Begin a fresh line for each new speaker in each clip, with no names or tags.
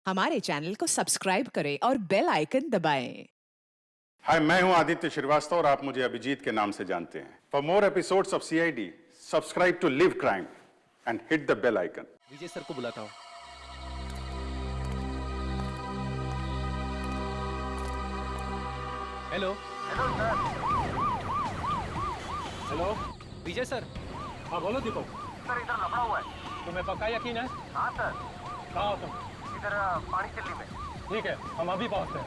हमारे चैनल को सब्सक्राइब करें और बेल आइकन दबाएं।
हाय, मैं हूं आदित्य श्रीवास्तव और आप मुझे अभिजीत के नाम से जानते हैं। For more episodes of CID, subscribe to LIV crime and hit the bell icon.
Vijay sir को बुलाता हूँ। Hello
hello sir.
Hello Vijay sir.
हाँ बोलो दीपक।
सर इधर लफड़ा हुआ है।
तुम्हें पक्का यकीन है?
हाँ सर।
कहाँ हो तुम?
इधर पानी चिल्ली में।
ठीक है, हम अभी पहुँचते हैं।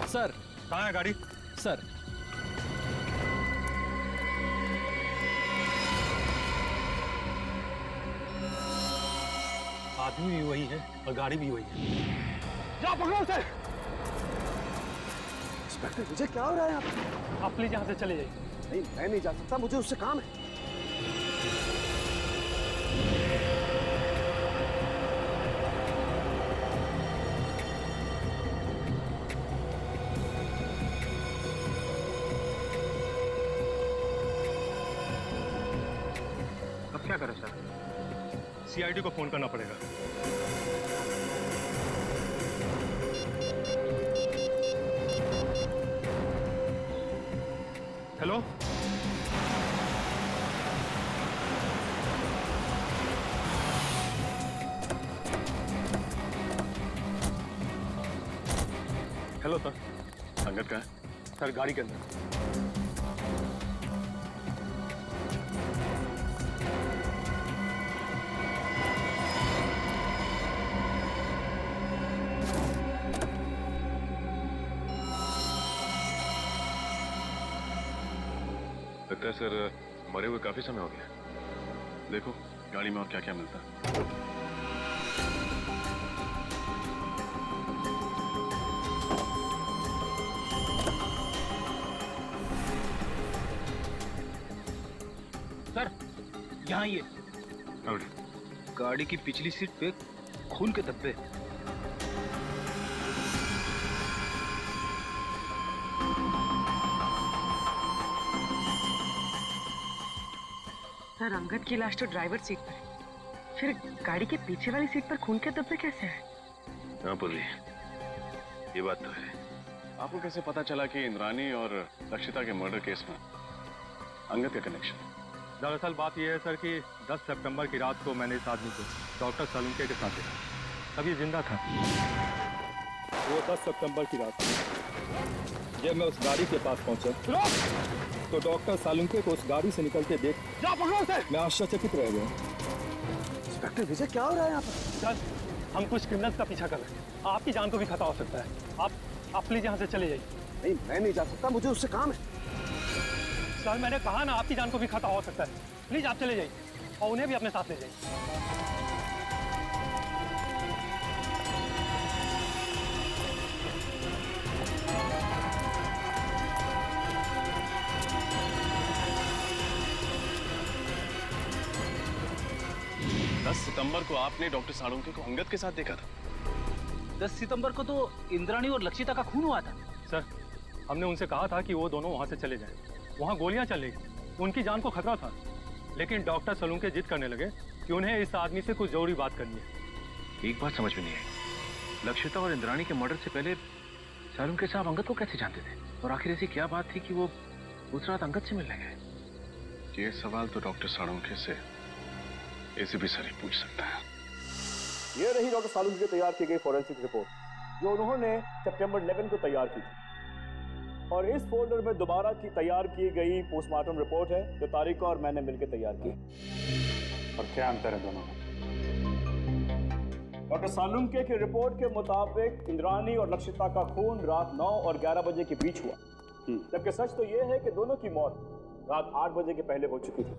सर
कहाँ है गाड़ी?
सर
आदमी भी वही है और गाड़ी भी वही है। जाओ पकड़ो उसे।
इंस्पेक्टर विजय, क्या हो रहा है यहाँ पे?
आप प्लीज यहाँ से चले जाइए।
नहीं, मैं नहीं जा सकता, मुझे उससे काम है।
अब क्या करें सर? सीआईडी को फोन करना पड़ेगा। Hello, hello sir.
संगत का है?
सर गाड़ी के अंदर।
लगता है सर मरे हुए काफी समय हो गया। देखो गाड़ी में और क्या क्या मिलता है।
सर यहाँ ये
और
गाड़ी की पिछली सीट पे खून के धब्बे।
सर, अंगद की लाश तो ड्राइवर सीट पर है, फिर गाड़ी के पीछे वाली सीट पर खून के धब्बे कैसे हैं?
हाँ पुर्री, ये बात तो है। आपको कैसे पता चला कि इंद्रानी और लक्षिता के मर्डर केस में अंगद का कनेक्शन है?
दरअसल बात यह है सर कि 10 सितंबर की रात को मैंने इस आदमी को डॉक्टर सलूंके के साथ देखा। तभी जिंदा था।
वो 10 सितंबर की रात जब मैं उस गाड़ी के पास पहुंचा तो डॉक्टर सालुंके को उस गाड़ी से निकलते देख मैं आश्चर्यचकित रह गया।
इंस्पेक्टर विजय, क्या हो रहा है यहाँ पर?
सर हम कुछ क्रिमिनल्स का पीछा कर रहे हैं। आपकी जान को भी खतरा हो सकता है। आप प्लीज यहाँ से चले जाइए।
नहीं, मैं नहीं जा सकता, मुझे उससे काम है।
सर मैंने कहा ना, आपकी जान को भी खतरा हो सकता है। प्लीज आप चले जाइए और उन्हें भी अपने साथ ले जाइए।
10 सितंबर को आपने डॉक्टर सालुंके को अंगद के साथ देखा था?
10 सितंबर को तो इंद्राणी और लक्षिता का खून हुआ था।
सर हमने उनसे कहा था कि वो दोनों वहां से चले जाएं। वहां गोलियां चल रही थी, उनकी जान को खतरा था। लेकिन डॉक्टर सलूंके जिद करने लगे कि उन्हें इस आदमी से कुछ जरूरी बात करनी है।
एक बात समझ में नहीं आई, लक्षिता और इंद्राणी के मर्डर से पहले सालुंके साहब अंगद को कैसे जानते थे? और आखिर ऐसी क्या बात थी कि वो उस रात अंगद से मिलने गए? ये सवाल तो डॉक्टर सालुंके से एसीपी सर ही पूछ सकता है।
ये रही डॉक्टर सालुंके की तैयार की गई फॉरेंसिक रिपोर्ट जो उन्होंने सितंबर 11 को तैयार की थी। और इस फोल्डर में दोबारा की तैयार की गई पोस्टमार्टम रिपोर्ट है जो तारिका और मैंने मिलकर तैयार की।
और क्या अंतर है दोनों में?
डॉक्टर सालुंके की रिपोर्ट के मुताबिक इंद्रानी और लक्षिता का खून रात 9 और 11 बजे के बीच हुआ, जबकि सच तो यह है कि दोनों की मौत रात 8 बजे के पहले हो चुकी थी।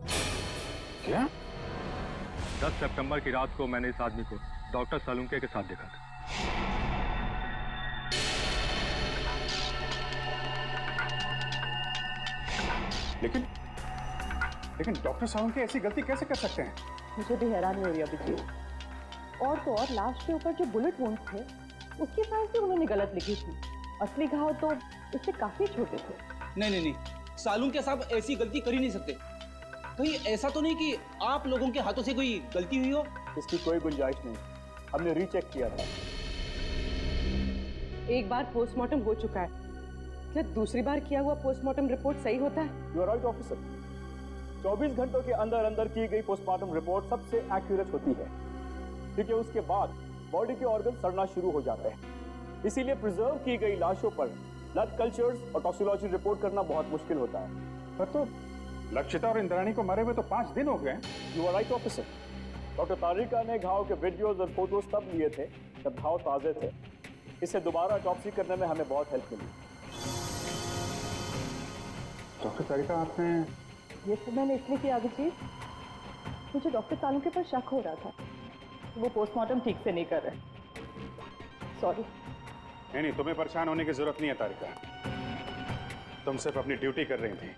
क्या?
10 सितंबर की रात को मैंने इस आदमी को डॉक्टर सलूंके के साथ देखा था।
लेकिन डॉक्टर सालुंके ऐसी गलती कैसे कर सकते हैं?
मुझे भी हैरानी हो रही है अभिजीत। और तो और लाश के ऊपर जो बुलेट वुंड्स थे उसकी साइज भी उन्होंने गलत लिखी थी। असली घाव तो इससे काफी छोटे थे।
नहीं,
सालुंके साहब ऐसी गलती कर ही नहीं सकते। कहीं ऐसा तो नहीं कि आप लोगों के हाथों से कोई गलती हुई हो?
इसकी कोई गुंजाइश नहीं, हमने रीचेक किया था।
एक बार पोस्टमार्टम हो चुका है, क्या दूसरी बार किया हुआ पोस्टमार्टम रिपोर्ट सही होता है?
यू आर राइट ऑफिसर, 24 घंटों के अंदर अंदर की गई पोस्टमार्टम रिपोर्ट सबसे एक्यूरेट होती है, क्योंकि उसके बाद बॉडी के ऑर्गन सड़ना शुरू हो जाते हैं। इसीलिए प्रिजर्व की गई लाशों पर ब्लड कल्चर्स और टॉक्सिकोलॉजी रिपोर्ट करना बहुत मुश्किल होता है।
पर तो लक्षिता और इंद्राणी को मरे हुए तो 5 दिन हो गए।
You are right officer, doctor Tarika ने घाव के वीडियोस और फोटोज तब लिए थे जब घाव ताजे थे। इसे दोबारा ऑटोप्सी करने में हमें बहुत हेल्प मिली।
डॉक्टर तारिका, आपने
ये सब मैंने इसलिए किया अभिजीत, मुझे डॉक्टर सालुंके पर शक हो रहा था, वो पोस्टमार्टम ठीक से नहीं कर रहे। सॉरी।
नहीं, तुम्हें परेशान होने की जरूरत नहीं है तारिका। तुम सिर्फ अपनी ड्यूटी कर रही थी,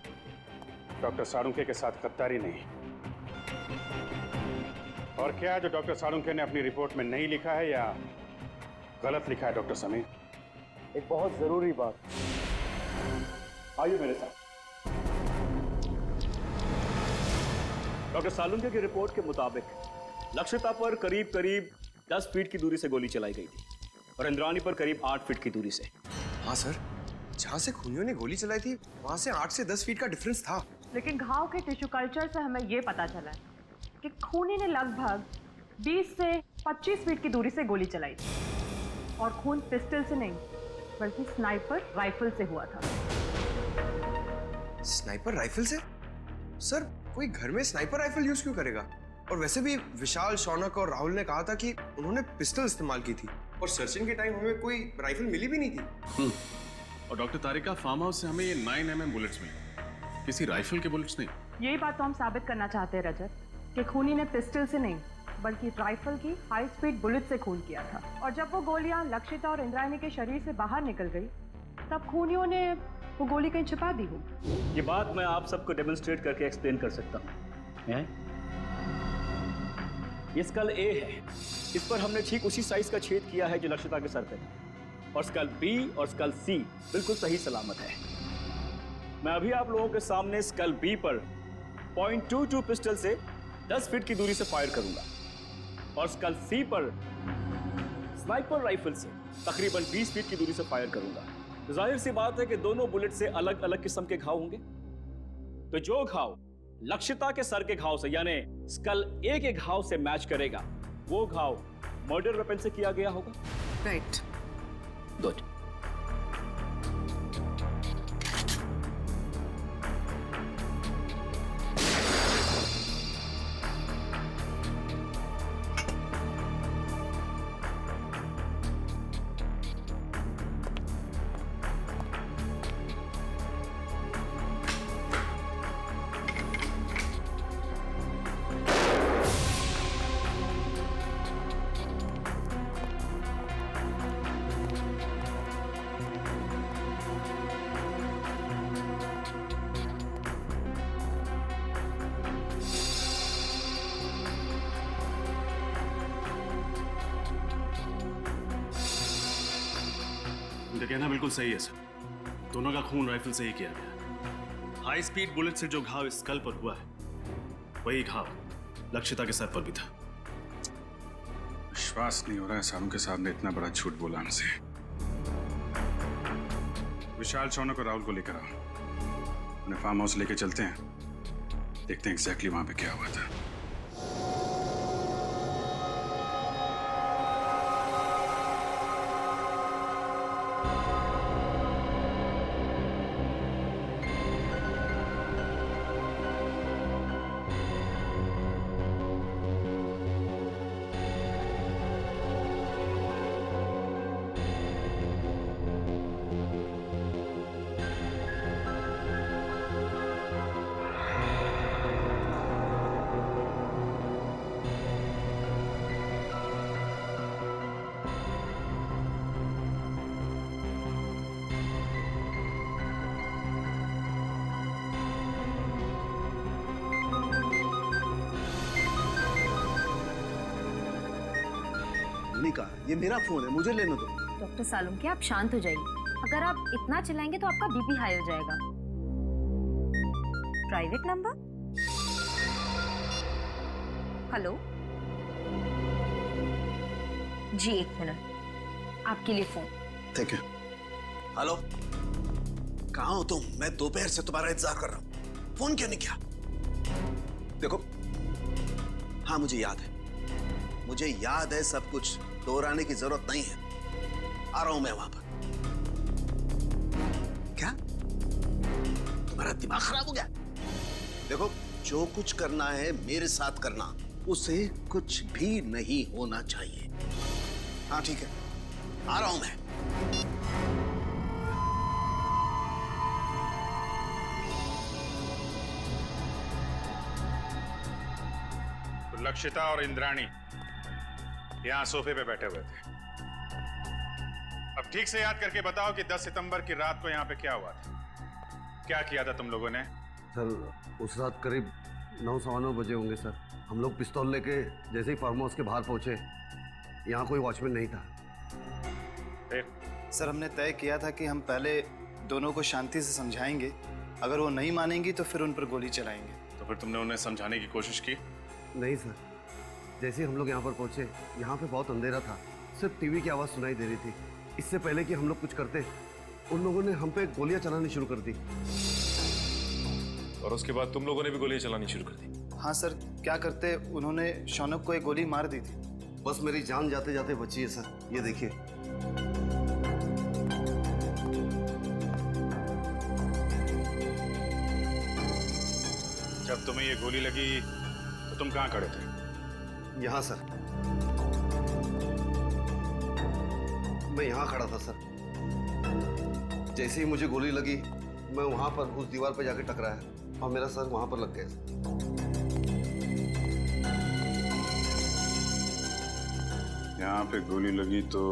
डॉक्टर सालुंके के साथ गद्दारी नहीं। और क्या जो डॉक्टर सालुंके ने अपनी रिपोर्ट में नहीं लिखा है या गलत लिखा है डॉक्टर समीर?
एक बहुत जरूरी बात, आइए मेरे साथ। डॉक्टर सालुंके की रिपोर्ट के मुताबिक लक्षिता पर करीब 10 फीट की दूरी से गोली चलाई गई थी और इंद्राणी पर करीब 8 फीट की दूरी से।
हाँ सर, जहाँ से खूनियों ने गोली चलाई थी वहाँ से 8 से 10 फीट का डिफरेंस था।
लेकिन घाव के टिश्यू कल्चर से हमें ये पता चला है कि खूनी ने लगभग 20 से 25 फीट की दूरी से गोली चलाई थी और खून पिस्टल से नहीं बल्कि स्नाइपर राइफल से हुआ था।
स्नाइपर राइफल से? सर, कोई घर में स्नाइपर राइफल यूज क्यों करेगा? और वैसे भी विशाल, शौनक और राहुल ने कहा था कि उन्होंने पिस्टल इस्तेमाल की थी और सर्चिंग के टाइम हमें कोई राइफल मिली भी नहीं थी।
और डॉक्टर तारिका, फार्म हाउस से हमें ये 9mm बुलेट्स मिले, किसी राइफल के बुलेट्स नहीं।
यही बात तो हम साबित करना चाहते हैं रजत, कि खूनी ने पिस्टल से नहीं बल्कि राइफल की हाई स्पीड बुलेट से खून किया था। और जब वो गोलियां लक्षिता और इंद्राणी के शरीर से बाहर निकल गई तब खूनियों ने वो गोली कहीं छिपा दी हो।
ये बात मैं आप सबको डेमोन्स्ट्रेट करके एक्सप्लेन कर सकता हूँ। ये स्कल ए है, इस पर हमने ठीक उसी साइज का छेद किया है जो लक्षिता के सर पे था। और स्कल बी और स्कल सी बिल्कुल सही सलामत है। मैं अभी आप लोगों के सामने स्कल बी पर .22 पिस्टल से 10 फीट की दूरी से फायर करूंगा और स्कल सी पर स्नाइपर राइफल से तकरीबन 20 फीट की दूरी से फायर करूंगा। तो जाहिर सी बात है कि दोनों बुलेट से अलग अलग किस्म के घाव होंगे। तो जो घाव लक्षिता के सर के घाव से यानी स्कल ए के घाव से मैच करेगा वो घाव मर्डर वेपन से किया गया होगा।
राइट।
गुड।
उनका कहना बिल्कुल सही है सर, दोनों का खून राइफल से ही किया गया। हाई स्पीड बुलेट से जो घाव स्कल पर हुआ है वही घाव लक्षिता के सर पर भी था।
विश्वास नहीं हो रहा है सालुंके साहब ने इतना बड़ा झूठ बोला हमसे। विशाल, शौनक और राहुल को लेकर आओ, उन्हें फार्म हाउस लेके चलते हैं, देखते हैं एग्जैक्टली वहां पे क्या हुआ था।
मोनिका, ये मेरा फोन है, मुझे लेने दो।
डॉक्टर सालुंके, आप शांत हो जाइए। अगर आप इतना चिल्लाएंगे तो आपका बीपी हाई हो जाएगा। Private number? हेलो जी, 1 मिनट, आपके लिए फोन।
Thank you. हेलो, कहाँ हो तुम? मैं दोपहर से तुम्हारा इंतजार कर रहा हूँ, फोन क्यों नहीं किया? देखो, हाँ मुझे याद है सब कुछ, दोहराने की जरूरत नहीं है। आ रहा हूं मैं वहां पर। क्या तुम्हारा दिमाग खराब हो गया? देखो, जो कुछ करना है मेरे साथ करना, उसे कुछ भी नहीं होना चाहिए। हाँ ठीक है, आ रहा हूं मैं।
तो लक्षिता और इंद्राणी यहां सोफे पे बैठे हुए थे। अब ठीक से याद करके बताओ कि 10 सितंबर की रात को यहाँ पे क्या हुआ था? क्या किया था तुम लोगों ने?
सर, उस रात करीब 9-9:15 बजे होंगे सर। हम लोग पिस्तौल लेके जैसे ही फार्म हाउस के बाहर पहुंचे, यहाँ कोई वॉचमैन नहीं था।
फिर?
सर, हमने तय किया था कि हम पहले दोनों को शांति से समझाएंगे, अगर वो नहीं मानेंगी तो फिर उन पर गोली चलाएंगे।
तो फिर तुमने उन्हें समझाने की कोशिश की?
नहीं सर, जैसे ही हम लोग यहाँ पर पहुंचे, यहाँ पे बहुत अंधेरा था, सिर्फ टीवी की आवाज़ सुनाई दे रही थी। इससे पहले कि हम लोग कुछ करते, उन लोगों ने हम पे गोलियां चलानी शुरू कर दी।
और उसके बाद तुम लोगों ने भी गोलियां चलानी शुरू कर दी?
हाँ सर, क्या करते, उन्होंने शौनक को एक गोली मार दी थी।
बस मेरी जान जाते जाते बची है सर, ये देखिए।
जब तुम्हें ये गोली लगी तो तुम कहाँ खड़े थे?
यहाँ सर, मैं यहाँ खड़ा था सर। जैसे ही मुझे गोली लगी, मैं वहां पर उस दीवार पर जाके टकराया और मेरा सर वहां पर लग गया।
यहाँ पे गोली लगी तो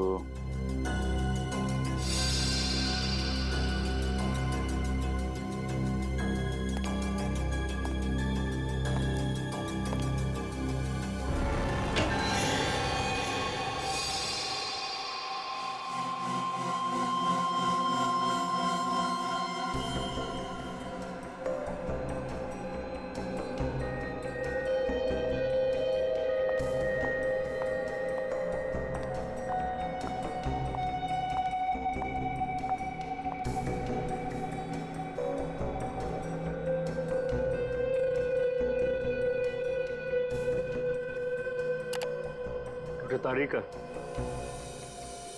तारीका,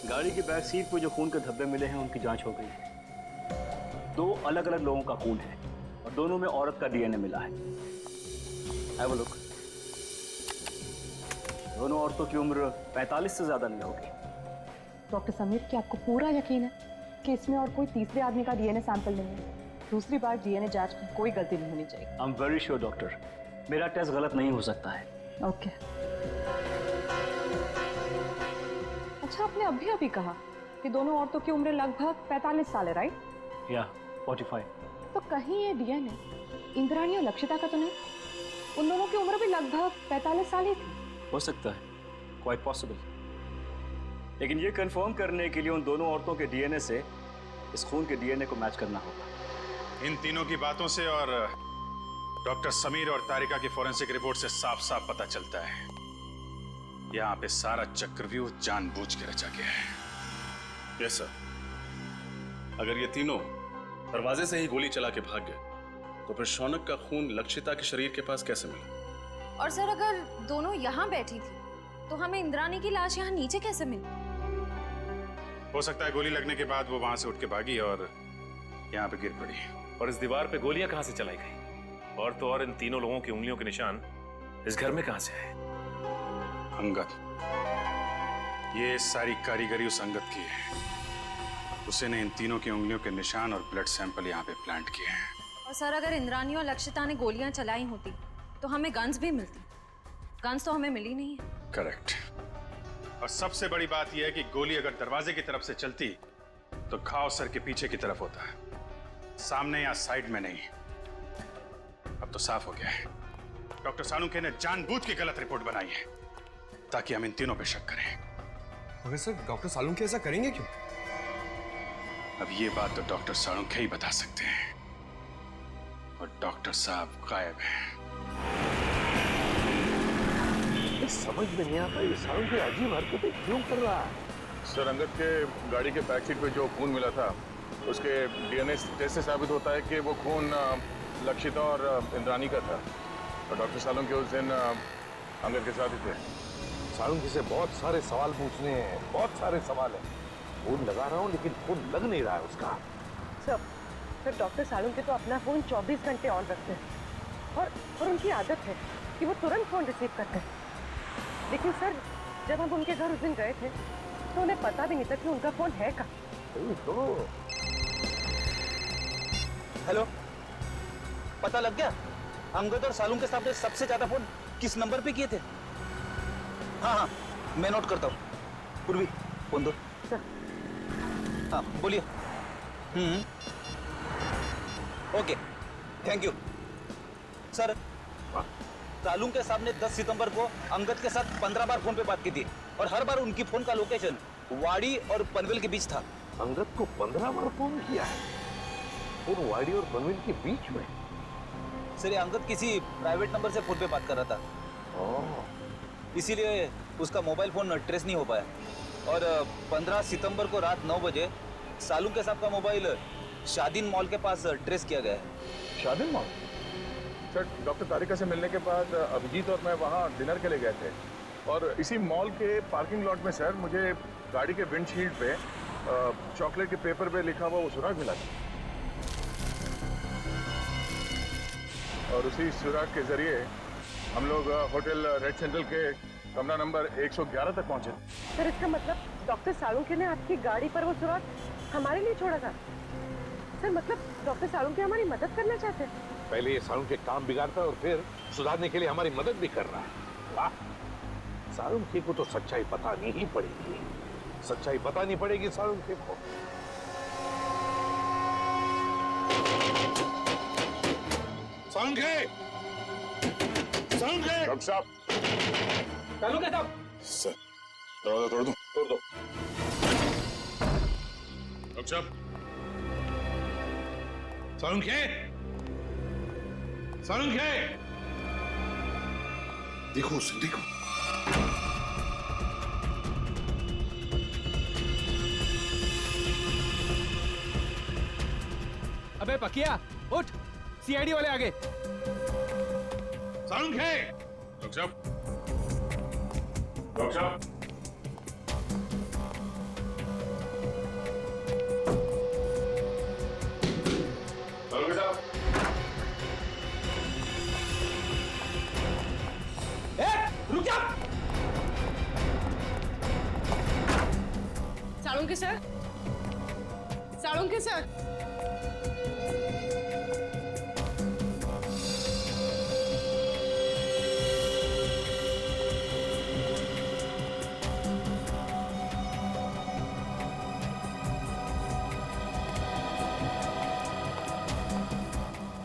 गाड़ी की बैक सीट पर जो खून के धब्बे मिले हैं उनकी जांच हो गई है। 2 अलग अलग लोगों का खून है और दोनों में औरत का डीएनए मिला है। Have a look. दोनों औरतों की उम्र 45 से ज्यादा नहीं होगी।
डॉक्टर समीर, क्या आपको पूरा यकीन है कि इसमें और कोई तीसरे आदमी का डीएनए सैंपल नहीं है? दूसरी बार डीएनए जांच में कोई गलती नहीं होनी चाहिए।
I am very sure doctor, मेरा टेस्ट गलत नहीं हो सकता है।
ओके। अच्छा, आपने अभी कहा कि दोनों औरतों की उम्र लगभग 45 साल है, राइट?
या 45।
तो कहीं ये डीएनए इंद्राणी और लक्षिता का तो नहीं? उन दोनों की उम्र भी लगभग 45 साल ही थी।
हो सकता है, क्वाइट पॉसिबल। लेकिन ये कंफर्म करने के लिए उन दोनों औरतों के डीएनए से इस खून के डीएनए को मैच करना होगा।
इन तीनों की बातों से और डॉक्टर समीर और तारिका की फोरेंसिक रिपोर्ट से साफ साफ पता चलता है, यहाँ पे सारा चक्रव्यूह जानबूझ के रचा गया है।
Yes sir. अगर ये तीनों दरवाजे से ही गोली चला के भाग गए, तो फिर शौनक का खून लक्षिता के शरीर के पास कैसे मिला?
और सर, अगर दोनों यहाँ बैठी थी तो हमें इंद्राणी की लाश यहाँ नीचे कैसे मिली?
हो सकता है गोली लगने के बाद वो वहां से उठ के भागी और यहाँ पे गिर पड़ी।
और इस दीवार पे गोलियां कहां से चलाई गई? और तो और इन तीनों लोगों की उंगलियों के निशान इस घर में कहां से आए?
अंगद, ये सारी कारीगरी उस अंगद की है। उसी ने इन तीनों की उंगलियों के निशान और ब्लड सैंपल यहाँ पे प्लांट किए हैं।
और सर, अगर इंद्राणी और लक्षिता ने गोलियां चलाई होती तो हमें गन्स भी मिलती। गन्स तो हमें मिली नहीं है।
करेक्ट। और सबसे बड़ी बात यह है कि गोली अगर दरवाजे की तरफ से चलती तो घाव सर के पीछे की तरफ होता है, सामने या साइड में नहीं। अब तो साफ हो गया है, डॉक्टर सालुंखे ने जानबूझ के गलत रिपोर्ट बनाई है ताकि हम इन तीनों पे शक करें।
मगर सर, डॉक्टर सालुंखे ऐसा करेंगे क्यों?
अब ये बात तो डॉक्टर सालुंखे ही बता सकते हैं। और डॉक्टर साहब गायब हैं।
समझ में नहीं आता ये सारुण की अजीब हरकतें क्यों कर रहा है।
सर, अंगद के गाड़ी के बैक सीट पे जो खून मिला था उसके डीएनए टेस्ट से साबित होता है कि वो खून लक्षिता और इंद्रानी का था। और डॉक्टर सालुंके उस दिन अंगद के साथ ही थे।
सारुण से बहुत सारे सवाल पूछने हैं, बहुत सारे सवाल हैं। फोन लगा रहा हूँ लेकिन फोन लग नहीं रहा है उसका।
सर डॉक्टर सालुंके तो अपना फोन 24 घंटे ऑन रखते हैं और उनकी आदत है कि वो तुरंत फोन रिसीव करते हैं। लेकिन सर, जब हम उनके घर उस दिन गए थे तो उन्हें पता भी नहीं था कि उनका फोन है कहाँ।
हेलो, पता लग गया अंगद और सालुंके के सामने सबसे ज्यादा फोन किस नंबर पे किए थे? हाँ, मैं नोट करता हूँ। पूर्वी, फोन दो। हाँ, बोलिए। Okay, thank you sir. Salunke के सामने 10 सितंबर को अंगद के साथ 15 बार फोन पे बात की थी और हर बार उनकी फोन का लोकेशन वाड़ी और पनवेल के बीच था।
अंगद को 15 बार फोन किया है और वाड़ी और पनवेल के बीच में।
सर, ये अंगद किसी प्राइवेट नंबर से फोन पे बात कर रहा था, इसीलिए उसका मोबाइल फोन ट्रेस नहीं हो पाया। और 15 सितंबर को रात 9 बजे सालुंके साहब का मोबाइल शादीन मॉल के पास ट्रेस किया गया है।
शादीन मॉल? सर, डॉक्टर तारिका से मिलने के बाद अभिजीत और मैं वहाँ डिनर के लिए गए थे और इसी मॉल के पार्किंग लॉट में सर मुझे गाड़ी के विंडशील्ड पे चॉकलेट के पेपर पे लिखा हुआ वो सुराग मिला था। और उसी सुराग के जरिए हम लोग होटल रेड सेंट्रल के कमरा नंबर 111 तक पहुंचे।
सर, इसका मतलब डॉक्टर सालुंके ने आपकी गाड़ी पर वो सुराग हमारे लिए छोड़ा था। सर, मतलब डॉक्टर सालुंके हमारी मदद करना चाहते हैं।
पहले ये सारुण के काम बिगाड़ता है और फिर सुधारने के लिए हमारी मदद भी कर रहा है। वाह, सारुंके को तो सच्चाई बतानी ही पड़ेगी। सच्चाई बतानी पड़ेगी सारुंके को।
सारुंके! सारुंके!
डॉक्टर साहब!
सालुंके साहब!
सर, दरवाजा तोड़ दूं?
तोड़ दो।
डॉक्टर साहब! सारुंके! सारुंके!
देखो उसे, देखो।
अबे पकिया, उठ, सीआईडी वाले आगे।
सारुंके! डॉक्टर साहब! डॉक्टर साहब! सारुंके साहब!
रुक जा!
Salunke sir, Salunke sir.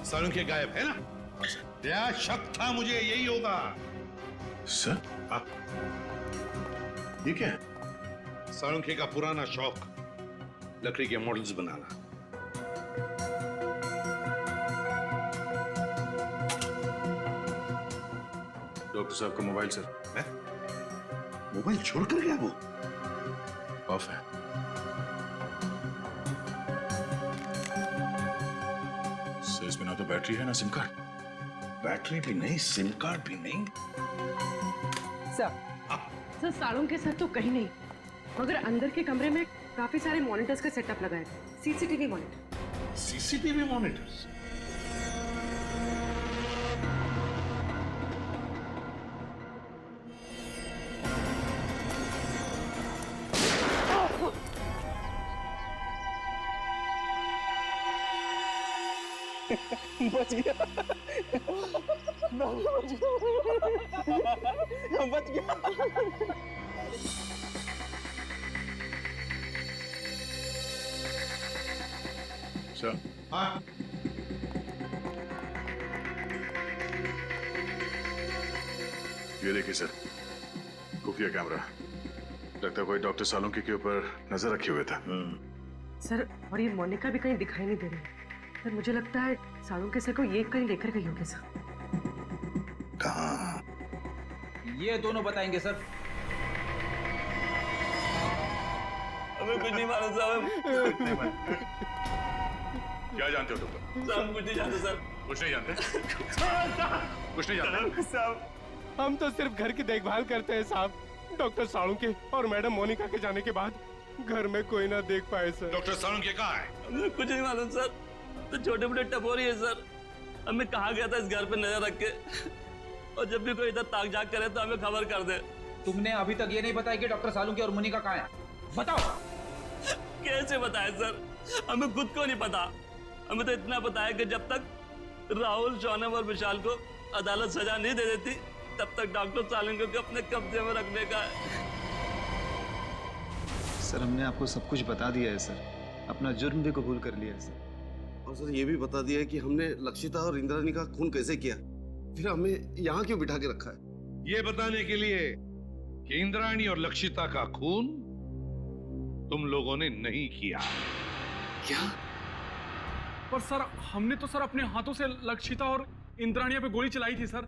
सारुंके गायब है ना? क्या शक था मुझे यही होगा।
सर,
आप ये क्या है? सारुंके का पुराना शौक, लकड़ी के मॉडल्स बनाना। डॉक्टर साहब का मोबाइल सर है?
मोबाइल छोड़कर गया वो?
ऑफ है। सर, इसमें ना तो बैटरी है ना सिम कार्ड।
बैटरी भी नहीं, सिम कार्ड भी नहीं।
सर, सालुंके सर तो कहीं नहीं, मगर अंदर के कमरे में काफी सारे मॉनिटर्स का सेटअप लगा है। CCTV monitor.
CCTV monitors?
बच गया। बच गया।
सर, हाँ, ये देखिए सर, खुफिया कैमरा। लगता है कोई डॉक्टर सालुंके के ऊपर नजर रखे हुए था।
सर, और ये मोनिका भी कहीं दिखाई नहीं दे रही। सर मुझे लगता है साड़ू के सर को ये कहीं लेकर गई होगी सर।
कहाँ?
ये दोनों बताएंगे सर।
हमें कुछ नहीं मालूम साहब।
क्या जानते हो तुम?
साहब कुछ नहीं जानते सर।
कुछ नहीं जानते? कुछ नहीं जानते?
साहब हम तो सिर्फ घर की देखभाल करते हैं साहब। डॉक्टर साड़ू के और मैडम मोनिका के जाने के बाद घर में कोई ना देख पाए सर।
डॉक्टर सालुंके के कहाँ है?
हमें कुछ नहीं मालूम सर। तो छोटे मोटे टपोरी है सर। हमें कहा गया था इस घर पे नजर रख के, और जब भी कोई इधर ताक झाक करे तो हमें खबर कर दे।
तुमने अभी तक ये नहीं बताया कि डॉक्टर सालुंके और मोनिका कहाँ है? बताओ।
कैसे बताए सर? हमें खुद को नहीं पता। हमें तो इतना पता है कि जब तक राहुल, शौनक और विशाल को अदालत सजा नहीं दे देती तब तक डॉक्टर सालुंके को अपने कब्जे में रखने का है।
सर हमने आपको सब कुछ बता दिया है सर, अपना जुर्म भी कबूल कर लिया है सर।
और सर ये भी बता दिया है कि हमने लक्षिता और इंद्राणी का खून कैसे किया, फिर हमें यहाँ क्यों बिठा के रखा है?
ये बताने के लिए कि इंद्राणी और लक्षिता का खून तुम लोगों ने नहीं किया।
क्या?
पर सर हमने तो सर अपने हाथों से लक्षिता और इंद्राणिया पे गोली चलाई थी सर।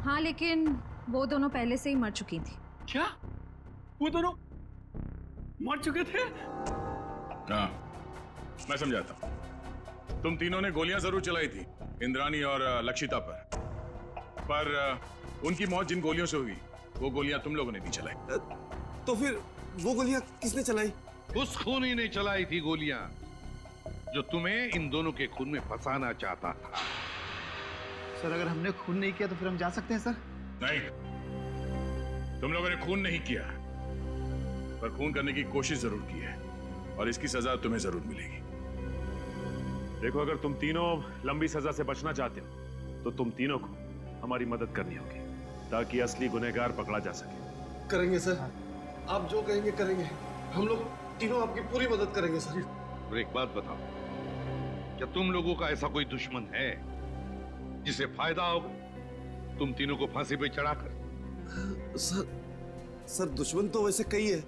हाँ लेकिन वो दोनों पहले से ही मर चुकी थी।
क्या? वो दोनों मर चुके थे?
हाँ, मैं समझाता हूं। तुम तीनों ने गोलियां जरूर चलाई थी इंद्राणी और लक्षिता पर उनकी मौत जिन गोलियों से हुई वो गोलियां तुम लोगों ने भी चलाई।
तो फिर वो गोलियां किसने चलाई?
उस खूनी ने चलाई थी गोलियां जो तुम्हें इन दोनों के खून में फंसाना चाहता था।
सर अगर हमने खून नहीं किया तो फिर हम जा सकते हैं सर?
नहीं, तुम लोगों ने खून नहीं किया, पर खून करने की कोशिश जरूर की है और इसकी सजा तुम्हें जरूर मिलेगी।
देखो, अगर तुम तीनों लंबी सजा से बचना चाहते हो तो तुम तीनों को हमारी मदद करनी होगी ताकि असली गुनहगार पकड़ा जा सके।
करेंगे सर, आप जो कहेंगे करेंगे। हम लोग तीनों आपकी पूरी मदद करेंगे सर।
और एक बात बताओ, क्या तुम लोगों का ऐसा कोई दुश्मन है जिसे फायदा होगा तुम तीनों को फांसी पे चढ़ाकर?
सर दुश्मन तो वैसे कई है।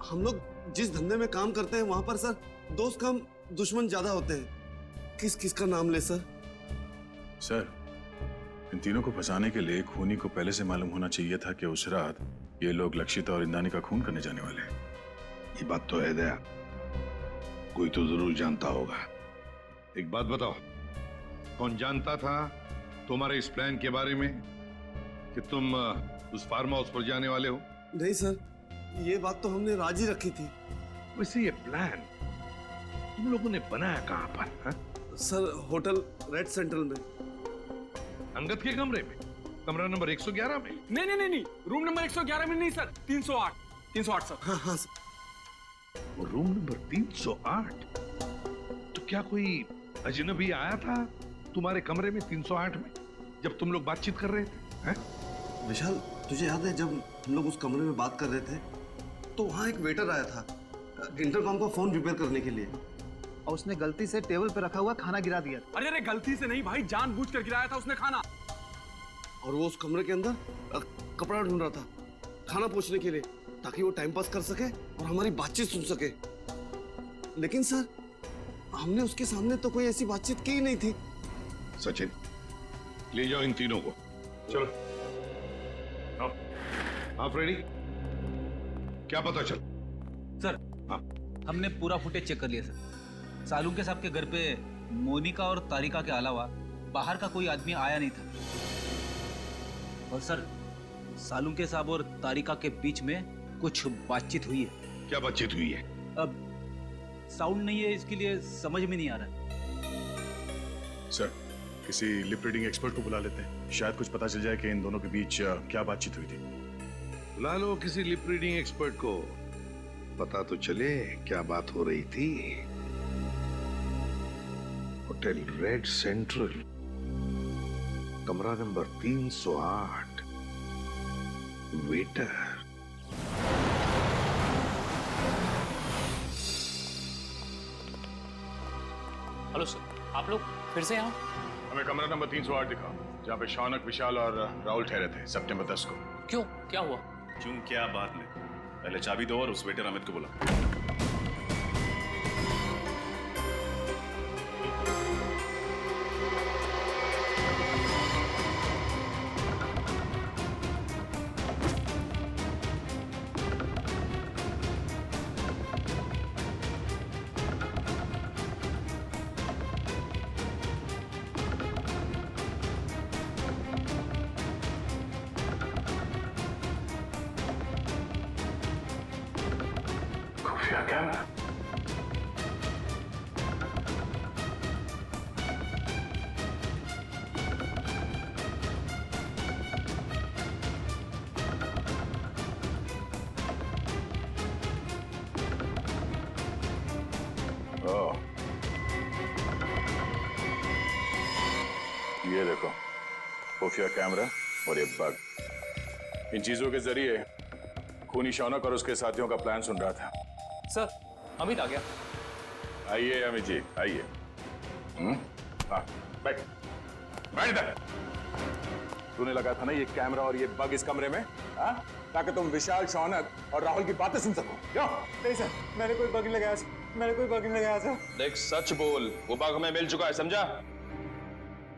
हम लोग जिस धंधे में काम करते हैं वहां पर सर दोस्त कम दुश्मन ज्यादा होते हैं। किस किस का नाम ले सर?
सर, इन तीनों को फंसाने के लिए खूनी को पहले से मालूम होना चाहिए था कि उस रात ये लोग लक्षिता और इंद्राणी का खून करने जाने वाले हैं।
ये बात तो है दया, कोई तो जरूर जानता होगा। एक बात बताओ, कौन जानता था तुम्हारे इस प्लान के बारे में कि तुम उस फार्म हाउस पर जाने वाले हो?
नहीं सर, ये बात तो हमने राजी रखी थी।
वैसे ये प्लान तुम लोगों ने बनाया कहां पर? हा?
सर होटल रेड सेंट्रल में।
अंगद के कमरे में? कमरा नंबर 111 में?
नहीं, रूम नंबर 111 में नहीं सर, 308 सर।
हाँ सर।
वो रूम नंबर 308? तो क्या कोई अजनबी आया था तुम्हारे कमरे में 308 में जब तुम लोग बातचीत कर रहे थे?
विशाल, तुझे याद है जब हम लोग उस कमरे में बात कर रहे थे तो वहाँ एक वेटर आया था इंटरकॉम का फोन रिपेयर करने के लिए,
और उसने गलती से टेबल पे रखा हुआ खाना गिरा दिया।
अरे गलती से नहीं भाई, जानबूझकर गिराया था उसने खाना।
और वो उस कमरे के अंदर कपड़ा ढूंढ रहा था खाना पोंछने के लिए ताकि वो टाइम पास कर सके और हमारी बातचीत सुन सके। लेकिन सर हमने उसके सामने तो कोई ऐसी बातचीत की ही नहीं थी।
सचिन, ले जाओ इन तीनों को।
चलो।
हाँ फ्रेडी, क्या पता चल?
सर
हाँ,
हमने पूरा फुटेज चेक कर लिया सर। सालुंके साहब के घर पे मोनिका और तारिका के अलावा बाहर का कोई आदमी आया नहीं था। और सर सालुंके साहब और तारिका के बीच में कुछ बातचीत हुई है।
क्या बातचीत हुई है?
अब साउंड नहीं है, इसके लिए समझ में नहीं आ रहा।
सर, किसी लिप रीडिंग एक्सपर्ट को बुला लेते हैं, शायद कुछ पता चल जाए कि इन दोनों के बीच क्या बातचीत हुई थी।
बुला लो किसी लिप रीडिंग एक्सपर्ट को, पता तो चले क्या बात हो रही थी। होटल रेड सेंट्रल, कमरा नंबर 308, वेटर।
हेलो सर, आप लोग फिर से यहाँ?
हमें कमरा नंबर 308 दिखाओ, जहाँ पे शौनक, विशाल और राहुल ठहरे थे सितंबर 10 को।
क्यों, क्या हुआ?
क्यों क्या बात में, पहले चाबी दो और उस वेटर अमित को बुला।
खुफिया कैमरा।
ये देखो खुफिया कैमरा और ये बग। इन चीजों के जरिए खूनी शौनक और उसके साथियों का प्लान सुन रहा था।
सर अमित आ गया।
आइए अमित जी आइए। हाँ बैठ बैठ इधर। तूने लगा था ना ये कैमरा और ये बग इस कमरे में, हाँ? ताकि तुम विशाल, शौनक और राहुल की बातें सुन सको। क्यों?
नहीं सर, मैंने कोई बग नहीं लगाया सर, मैंने कोई बग नहीं लगाया सर।
देख सच बोल, वो बग हमें मिल चुका है, समझा?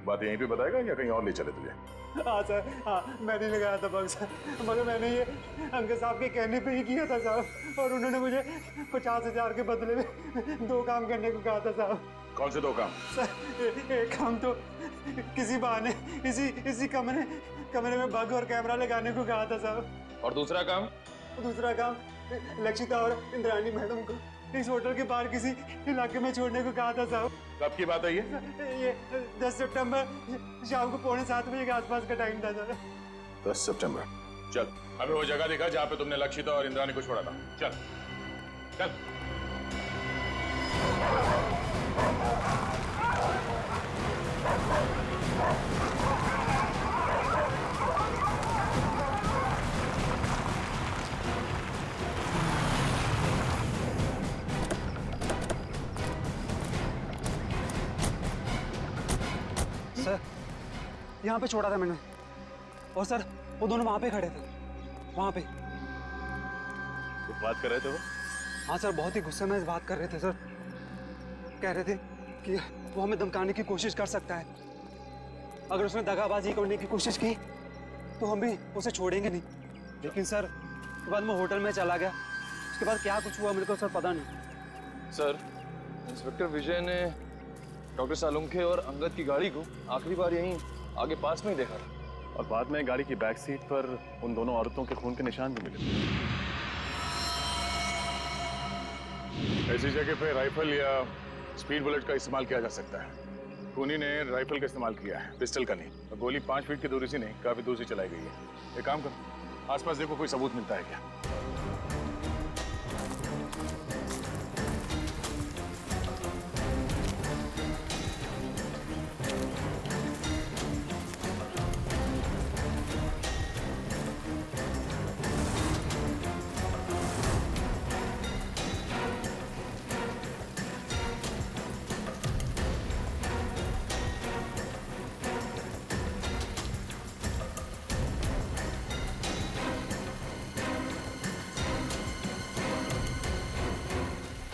बात यहीं पे बताएगा या कहीं और ले चले तुझे?
हाँ सर, हाँ मैं नहीं लगाया था बग सर, मगर मैंने ये अंकल साहब के कहने पे ही किया था साहब, और उन्होंने मुझे 50,000 के बदले में 2 काम करने को कहा था साहब।
कौन से 2 काम?
सर एक काम तो किसी बहाने इसी कमरे में बग और कैमरा लगाने को कहा था साहब।
और दूसरा काम?
दूसरा काम लक्षिता और इंद्राणी मैडम को इस होटल के बाहर किसी इलाके में छोड़ने को कहा था साहब।
कब की बात है
ये 10 सितंबर शाम को 6:45 बजे के आसपास का टाइम था सर।
10 सितंबर। चल हमें वो जगह दिखा जहाँ पे तुमने लक्षिता और इंद्राणी को छोड़ा था। चल चल।
सर यहाँ पे छोड़ा था मैंने, और सर वो दोनों वहाँ पे खड़े थे, वहाँ पे।
कुछ बात कर रहे थे वो?
हाँ सर, बहुत ही गुस्से में बात कर रहे थे सर। कह रहे थे कि वो हमें धमकाने की कोशिश कर सकता है, अगर उसने दगाबाजी करने की कोशिश की तो हम भी उसे छोड़ेंगे नहीं। लेकिन सर उसके बाद मैं होटल में चला गया, उसके बाद क्या कुछ हुआ मेरे को सर पता नहीं।
सर इंस्पेक्टर विजय ने डॉक्टर सालुंखे और अंगद की गाड़ी को आखिरी बार यहीं आगे पास में ही देखा था,
और बाद में गाड़ी की बैक सीट पर उन दोनों औरतों के खून के निशान भी मिले।
ऐसी जगह पे राइफल या स्पीड बुलेट का इस्तेमाल किया जा सकता है। खूनी ने राइफल का इस्तेमाल किया है, पिस्टल का नहीं। और गोली 5 फीट की दूरी से नहीं, काफी दूर से चलाई गई है। एक काम करो, आसपास देखो कोई सबूत मिलता है क्या।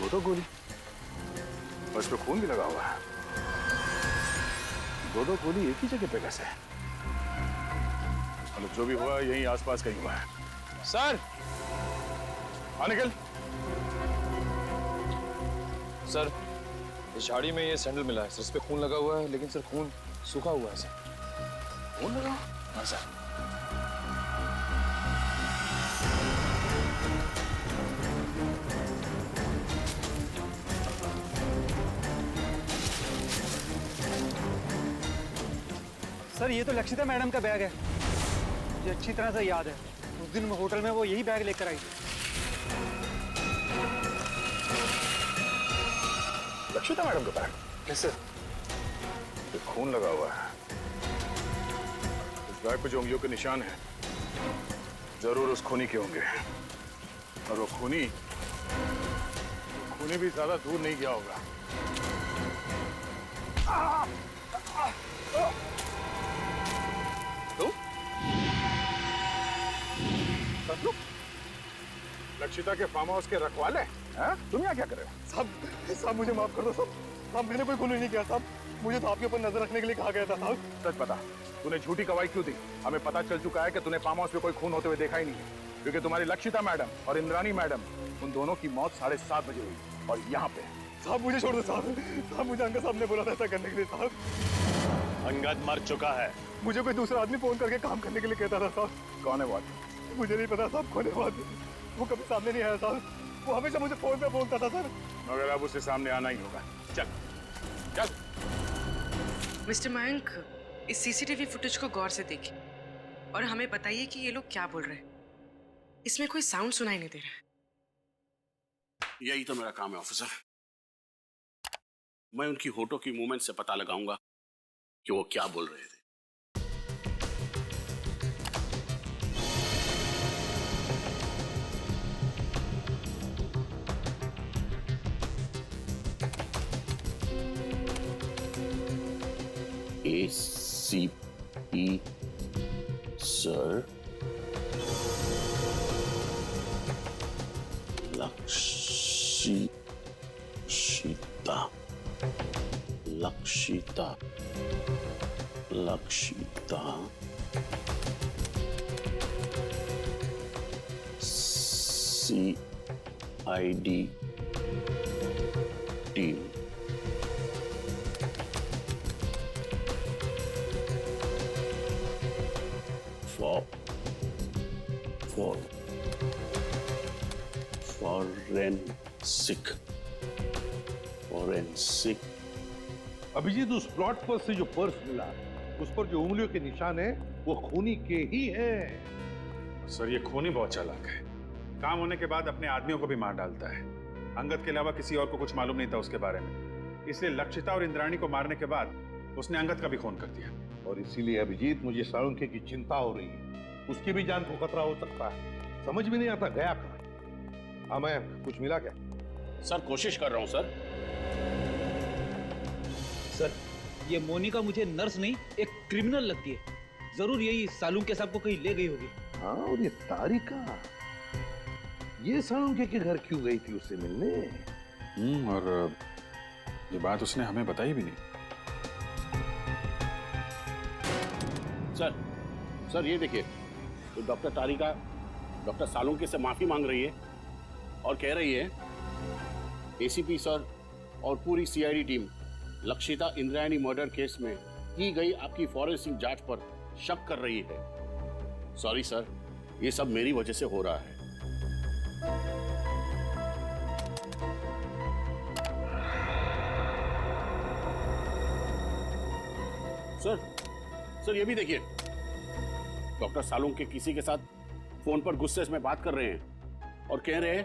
तो गोली और इस पे खून भी लगा हुआ है। 2 गोली एक ही जगह पे कैसे? मतलब जो भी हुआ यहीं आसपास कहीं हुआ है।
सर
निकल।
सर इस झाड़ी में ये सैंडल मिला है सर, इस पे खून लगा हुआ है, लेकिन सर खून सूखा हुआ है सर।
खून लगा?
हाँ सर।
सर ये तो लक्षिता मैडम का बैग है, मुझे अच्छी तरह से याद है, उस दिन होटल में वो यही बैग लेकर आई थी।
लक्षिता मैडम का बैग? कैसे? तो खून लगा हुआ है, इस बैग पे जो उंगलियों के निशान हैं जरूर उस खूनी के होंगे। और वो खूनी भी ज्यादा दूर नहीं गया होगा। तो लक्षिता के फार्म हाउस के रखवाले हैं? तुम यहाँ क्या कर रहे हो?
साहब मुझे माफ कर दो साहब, मैंने कोई खून नहीं किया साहब, मुझे तो आपके ऊपर नजर रखने के लिए कहा गया था साहब।
सच बता, तूने झूठी गवाही क्यों दी? हमें पता चल चुका है कि तूने फार्म हाउस में कोई खून होते हुए देखा ही नहीं है, क्योंकि तुम्हारी लक्षिता मैडम और इंद्राणी मैडम, उन दोनों की मौत 7:30 बजे हुई, और यहाँ पे।
साहब मुझे छोड़ दो साहब, मुझे अंकल साहब ने बोला था ऐसा करने के लिए साहब।
अंगद मर चुका है।
मुझे कोई दूसरा आदमी फोन करके काम करने के लिए कहता था साहब।
कौन है वो आदमी?
मुझे नहीं पता साहब, कौन है वो आदमी, वो कभी सामने नहीं आया साहब।
वो हमेशा मुझे फोन पे बोलता था सर। मगर अब उसे सामने आना ही होगा। चल चल।
मिस्टर मयंक, इस सीसीटीवी फुटेज को गौर से देखिए और हमें बताइए कि ये लोग क्या बोल रहे हैं। इसमें कोई साउंड सुनाई नहीं दे रहा है।
यही तो मेरा काम है ऑफिसर। मैं उनकी होठों की मूवमेंट से पता लगाऊंगा कि वो क्या बोल रहे थे। ACP sir, Lakshita CID team. Forensic.
Abhijeet, उस प्लॉट पर से जो पर्स मिला, उस पर जो उंगलियों के निशान है वो खूनी के ही हैं।
सर, ये खूनी बहुत चालाक है। काम होने के बाद अपने आदमियों को भी मार डालता है। अंगद के अलावा किसी और को कुछ मालूम नहीं था उसके बारे में, इसलिए लक्षिता और इंद्राणी को मारने के बाद उसने अंगद का भी खून कर दिया।
और इसीलिए अभिजीत, मुझे साळुंखे की चिंता हो रही है। उसकी भी जान को खतरा हो सकता है। समझ में नहीं आता गया कहाँ। हाँ, मैं कुछ मिला क्या?
सर, कोशिश कर रहा हूं सर।
सर, ये मोनिका मुझे नर्स नहीं, एक क्रिमिनल लगती है। जरूर यही साळुंखे साहब को कहीं ले गई होगी।
हाँ, और ये तारिका, ये साळुंखे के घर क्यों गई थी उससे मिलने?
और ये बात उसने हमें बताई भी नहीं।
सर ये देखिए, तो डॉक्टर तारिका डॉक्टर साळुंखे से माफी मांग रही है और कह रही है ACP सर और पूरी CID team Lakshita Indrayani murder case में की गई आपकी फॉरेंसिक जांच पर शक कर रही है। सॉरी सर, ये सब मेरी वजह से हो रहा है। सर ये भी देखिए, डॉक्टर साळुंखे किसी के साथ फोन पर गुस्से में बात कर रहे हैं और कह रहे हैं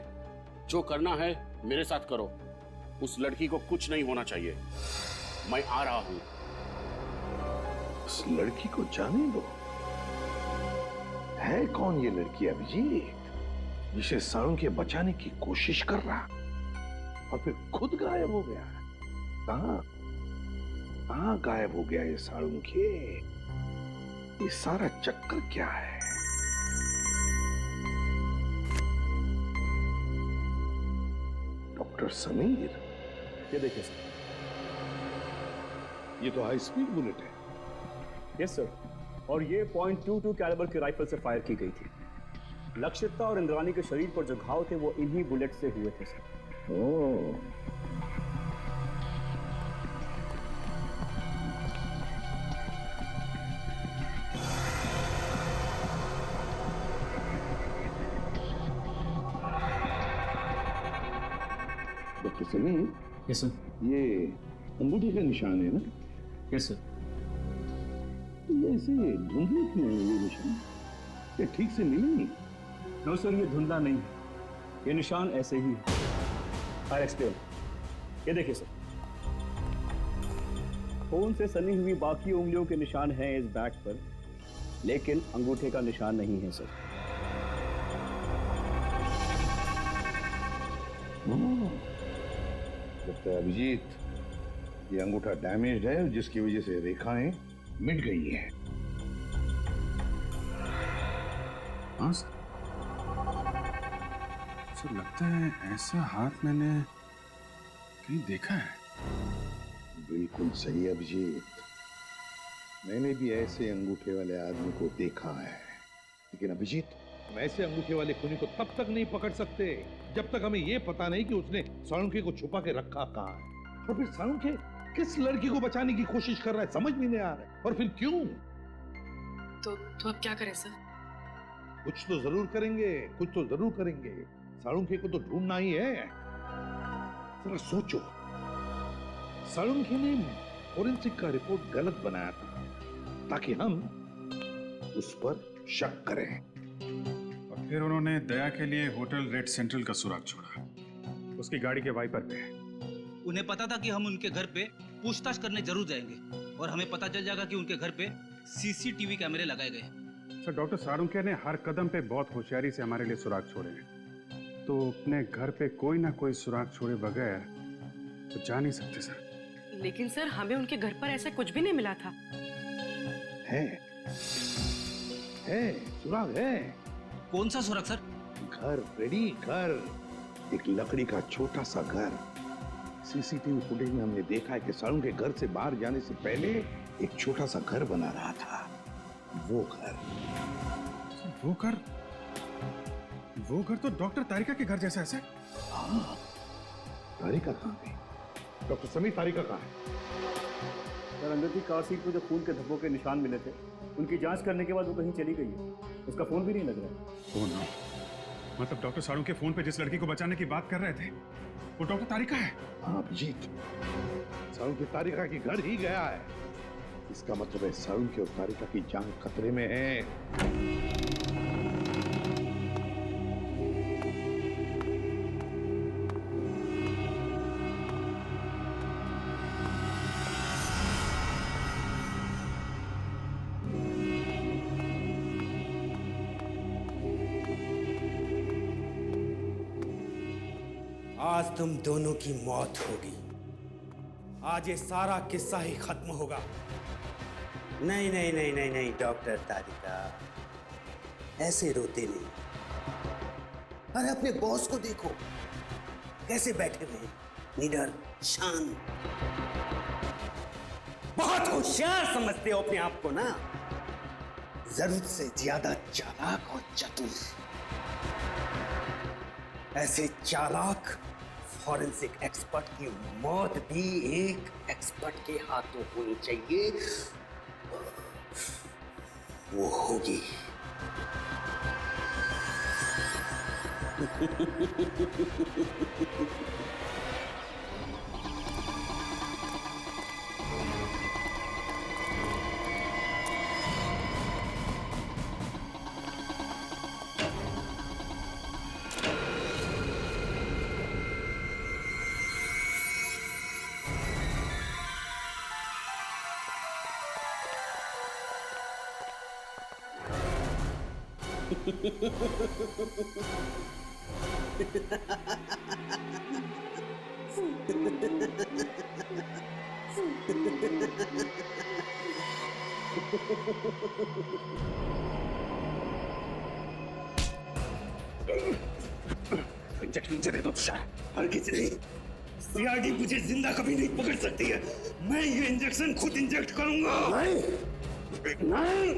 जो करना है मेरे साथ करो, उस लड़की को कुछ नहीं होना चाहिए। मैं आ रहा हूं।
उस लड़की को जाने दो। है कौन ये लड़की अभिजीत, जिसे साळुंखे बचाने की कोशिश कर रहा और फिर खुद गायब हो गया? कहां गायब हो गया ये साळुंखे? ये सारा चक्कर क्या है? डॉक्टर समीर,
ये देखिए सर,
ये तो हाई स्पीड बुलेट है।
यस सर, और ये .22 कैलिबर की राइफल से फायर की गई थी। लक्षिता और इंद्राणी के शरीर पर जो घाव थे वो इन्हीं बुलेट से हुए थे sir.
Oh, doctor Sameer.
Yes sir.
ये अंगूठी का निशान है ना?
Yes sir.
ये ऐसे धुंधले क्यों है ये निशान? ये ठीक से मिले नहीं?
नो सर, ये धुंधला नहीं है, ये निशान ऐसे ही है। I explain. ये देखिए सर, खून से सनी हुई बाकी उंगलियों के निशान हैं इस बैग पर, लेकिन अंगूठे का निशान नहीं है सर।
लगता है अभिजीत, ये अंगूठा डैमेज है, जिसकी वजह से रेखाएं मिट गई हैं।
हाँ सर, लगता है ऐसा हाथ मैंने कहीं देखा है।
बिल्कुल सही अभिजीत, मैंने भी ऐसे अंगूठे वाले आदमी को देखा है। लेकिन अभिजीत, हम ऐसे अंगूठे वाले खूनी को तब तक नहीं पकड़ सकते जब तक हमें यह पता नहीं कि उसने साळुंखे को छुपा के रखा कहाँ है, और फिर साळुंखे किस लड़की को बचाने की कोशिश कर रहा है समझ में नहीं आ रहा है, और फिर क्यों?
तो अब क्या करें सर?
कुछ तो जरूर करेंगे, कुछ तो जरूर करेंगे। साळुंखे को तो ढूंढना ही है। जरा सोचो, साळुंखे ने फोरेंसिक का रिपोर्ट गलत बनाया था ताकि हम उस पर शक करें।
और फिर उन्होंने दया के लिए होटल रेड सेंट्रल का सुराग छोड़ा, उसकी गाड़ी के वाइपर पे।
उन्हें पता था कि हम उनके घर पे पूछताछ करने जरूर जाएंगे और हमें पता चल जाएगा कि उनके घर पे सीसीटीवी कैमरे लगाए गए हैं।
सर, डॉक्टर साळुंखे ने हर कदम पे बहुत होशियारी से हमारे लिए सुराग छोड़े हैं, तो अपने घर पे कोई ना कोई सुराग छोड़े बगैर तो जा नहीं सकते सर।
लेकिन सर, हमें उनके घर पर ऐसा कुछ भी नहीं मिला था।
है सुराग है।
कौन सा सुराग सर?
घर रेडी, घर, एक लकड़ी का छोटा सा घर। सीसीटीवी फुटेज में हमने देखा है कि साळुंखे घर से बाहर जाने से पहले एक छोटा सा घर बना रहा था। वो घर तो डॉक्टर तारिका के घर जैसा है सर। हाँ, तारिका कहाँ है? डॉक्टर समीर, तारिका कहाँ है?
सर, अंदर की कार सीट पर जो खून के धब्बों के निशान मिले थे, उनकी जांच करने के बाद वो कहीं चली गई है। उसका फोन भी नहीं लग रहा।
फोन? मतलब डॉक्टर साळुंखे फोन पे जिस लड़की को बचाने की बात कर रहे थे वो डॉक्टर तारिका है?
हाँ अभिजीत, साळुंखे तारिका के घर ही गया है। इसका मतलब है साळुंखे और तारिका की जान खतरे में है।
आज तुम दोनों की मौत होगी। आज ये सारा किस्सा ही खत्म होगा। नहीं नहीं नहीं नहीं नहीं डॉक्टर तारिका, ऐसे रोते नहीं। अरे अपने बॉस को देखो, कैसे बैठे हुए हैं, निडर, शांत। बहुत होशियार समझते हो अपने आप को ना, जरूरत से ज्यादा चालाक और चतुर। ऐसे चालाक फॉरेंसिक एक्सपर्ट की मौत भी एक एक्सपर्ट के हाथों होनी चाहिए। वो होगी। इंजेक्शन दे दो तुषार। हरगिज नहीं, सीआरडी मुझे जिंदा कभी नहीं पकड़ सकती है। मैं ये इंजेक्शन खुद इंजेक्ट करूंगा। नहीं नहीं।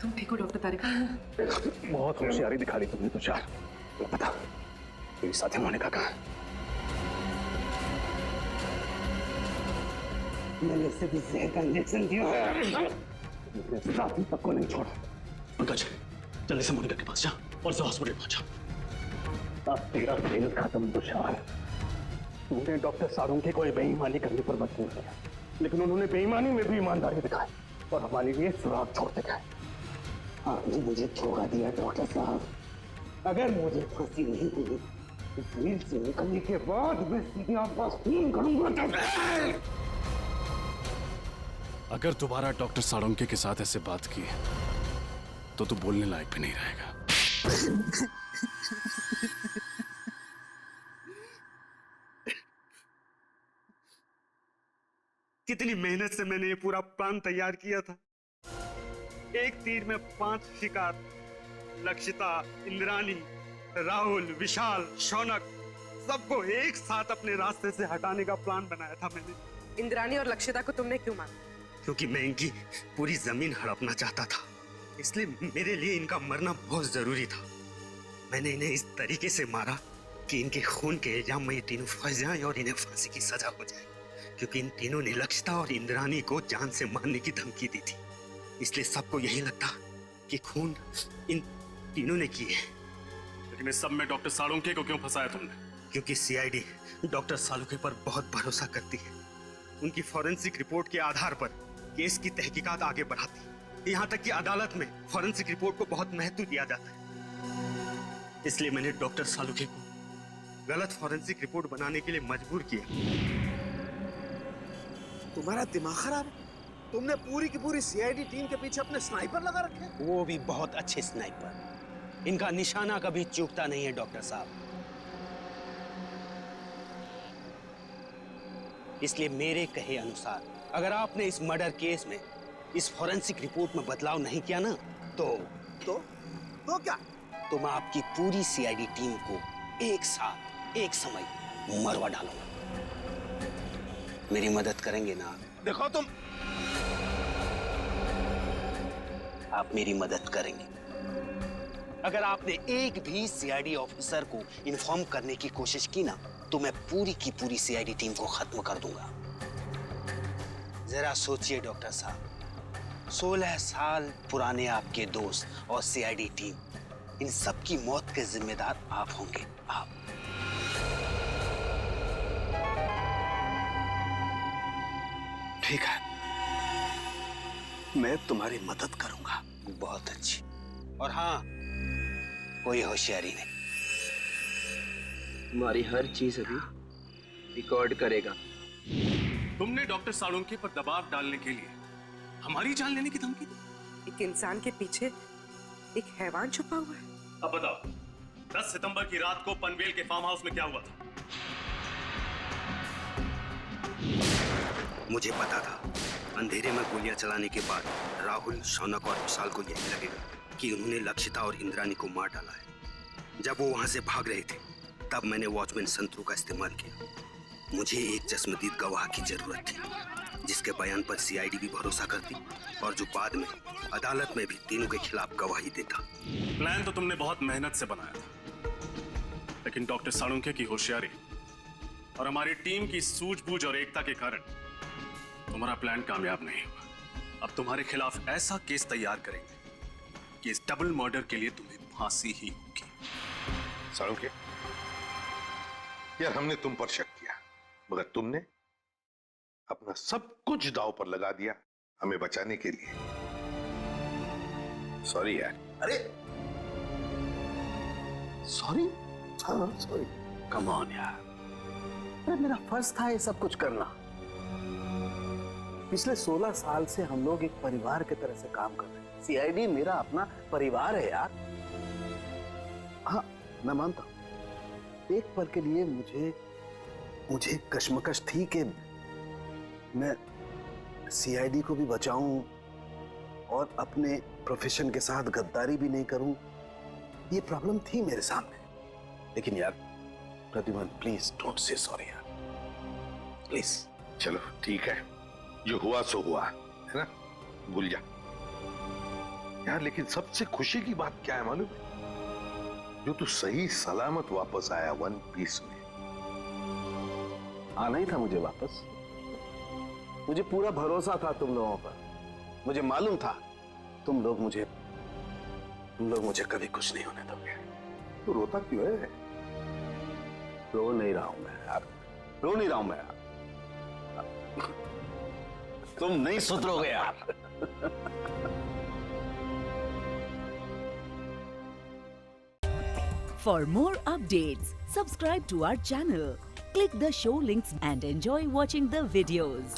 तुम ठीक हो डॉक्टर तारिका?
बहुत होशियारी दिखा दी तुमने तुषार। पता मेरी साथी मोनिका कहाँ है?
मैंने इसे भी जहर का इंजेक्शन दिया है।
मेरे साथी तक को नहीं छोड़ा।
पंकज, जल्दी से मोनिका के पास जा और उसे हॉस्पिटल पहुंचा।
अब तेरा खेल खत्म तुषार। तूने डॉक्टर साळुंखे को बेईमानी करने पर मजबूर किया, लेकिन उन्होंने बेईमानी में भी ईमानदारी दिखाई और हमारे लिए सुराग छोड़ते गए।
आपने मुझे धोखा दिया डॉक्टर साहब। अगर मुझे फांसी नहीं हुई तो जेल से निकलने के बाद मैं सीधे आपका खून करूंगा।
अगर दोबारा डॉक्टर साळुंखे के साथ ऐसे बात की तो तू बोलने लायक भी नहीं रहेगा।
कितनी मेहनत से मैंने ये पूरा प्लान तैयार किया था। एक तीर में 5 शिकार, लक्षिता, इंद्राणी, राहुल, विशाल, शौनक, सबको एक साथ अपने रास्ते से हटाने का प्लान बनाया था मैंने।
इंद्राणी और लक्षिता को तुमने क्यों मारा?
क्योंकि मैं इनकी पूरी जमीन हड़पना चाहता था, इसलिए मेरे लिए इनका मरना बहुत जरूरी था। मैंने इन्हें इस तरीके से मारा कि इनके खून के इल्जाम में ये तीनों फंस जाएं और इन्हें फांसी की सजा हो जाए, क्योंकि इन तीनों ने लक्षिता और इंद्राणी को जान से मारने की धमकी दी थी। इसलिए सबको यही लगता कि खून इन तीनों ने किए।
लेकिन इस सब में डॉक्टर सालुंके को क्यों फंसाया तुमने?
क्योंकि सीआईडी डॉक्टर सालुंके पर बहुत भरोसा करती है। उनकी फॉरेंसिक रिपोर्ट के आधार पर केस की तहकीकात आगे बढ़ाती है। यहाँ तक कि अदालत में फॉरेंसिक रिपोर्ट को बहुत महत्व दिया जाता है। इसलिए मैंने डॉक्टर सालुंके को गलत फॉरेंसिक रिपोर्ट बनाने के लिए मजबूर किया।
तुम्हारा दिमाग खराब है? तुमने पूरी की पूरी सीआईडी टीम के पीछे अपने स्नाइपर लगा रखे?
वो भी बहुत अच्छे स्नाइपर। इनका निशाना कभी चूकता नहीं है डॉक्टर साहब। इसलिए मेरे कहे अनुसार अगर आपने इस मर्डर केस में इस फॉरेंसिक रिपोर्ट में बदलाव नहीं किया ना तो
क्या?
तो मैं आपकी पूरी सीआईडी टीम को एक साथ एक समय मरवा डालूंगा। मेरी मदद करेंगे ना?
देखो तुम,
आप मेरी मदद करेंगे। अगर आपने एक भी सीआईडी ऑफिसर को इन्फॉर्म करने की कोशिश की ना तो मैं पूरी की पूरी सीआईडी टीम को खत्म कर दूंगा। जरा सोचिए डॉक्टर साहब, 16 साल पुराने आपके दोस्त और सीआईडी टीम, इन सब की मौत के जिम्मेदार आप होंगे। आप
ठीक है, मैं तुम्हारी मदद करूंगा।
बहुत अच्छी। और हाँ, कोई होशियारी नहीं।
तुम्हारी हर चीज अभी रिकॉर्ड करेगा।
तुमने डॉक्टर सालुंके पर दबाव डालने के लिए हमारी जान लेने की धमकी दी।
एक इंसान के पीछे एक हैवान छुपा हुआ है।
अब बताओ, 10 सितंबर की रात को पनवेल के फार्म हाउस में क्या हुआ था?
मुझे पता था अंधेरे में गोलियां चलाने के बाद राहुल, शौनक और विशाल को यही लगेगा कि उन्होंने लक्षिता और इंद्राणी को मार डाला है। जब वो वहां से भाग रहे थे तब मैंने वॉचमैन संतरू का इस्तेमाल किया। मुझे एक चश्मदीद गवाह की जरूरत थी जिसके बयान पर सीआईडी भी भरोसा करती और जो बाद में अदालत में भी तीनों के खिलाफ गवाही देता।
प्लान तो तुमने बहुत मेहनत से बनाया था, लेकिन डॉक्टर सालुंके की होशियारी और हमारी टीम की सूझबूझ और एकता के कारण तुम्हारा प्लान कामयाब नहीं हुआ। अब तुम्हारे खिलाफ ऐसा केस तैयार करेंगे कि इस डबल मर्डर के लिए तुम्हें फांसी ही होगी।
सालुंके, यार हमने तुम पर शक किया, मगर तुमने अपना सब कुछ दांव पर लगा दिया हमें बचाने के लिए। सॉरी यार।
अरे सॉरी? हाँ सॉरी।
कम ऑन यार।
अरे मेरा फर्ज था ये सब कुछ करना। पिछले 16 साल से हम लोग एक परिवार की तरह से काम कर रहे हैं। सीआईडी मेरा अपना परिवार है यार। हाँ मैं मानता हूं, एक पल के लिए मुझे कश्मकश थी कि मैं सीआईडी को भी बचाऊं और अपने प्रोफेशन के साथ गद्दारी भी नहीं करूं। ये प्रॉब्लम थी मेरे सामने। लेकिन यार Pradyuman, please don't say sorry यार, प्लीज।
चलो ठीक है, जो हुआ सो हुआ, है ना, भूल जा यार। लेकिन सबसे खुशी की बात क्या है मालूम है? जो तू सही सलामत वापस आया वन पीस में।
आना ही था मुझे वापस। मुझे पूरा भरोसा था तुम लोगों पर। मुझे मालूम था तुम लोग मुझे कभी कुछ नहीं होने दोगे।
तू रोता क्यों है?
रो नहीं रहा हूं मैं यार, रो नहीं रहा हूं मैं यार। तुम नहीं सुधरोगे यार।
For more updates, subscribe to our channel, click the show links and enjoy watching the videos.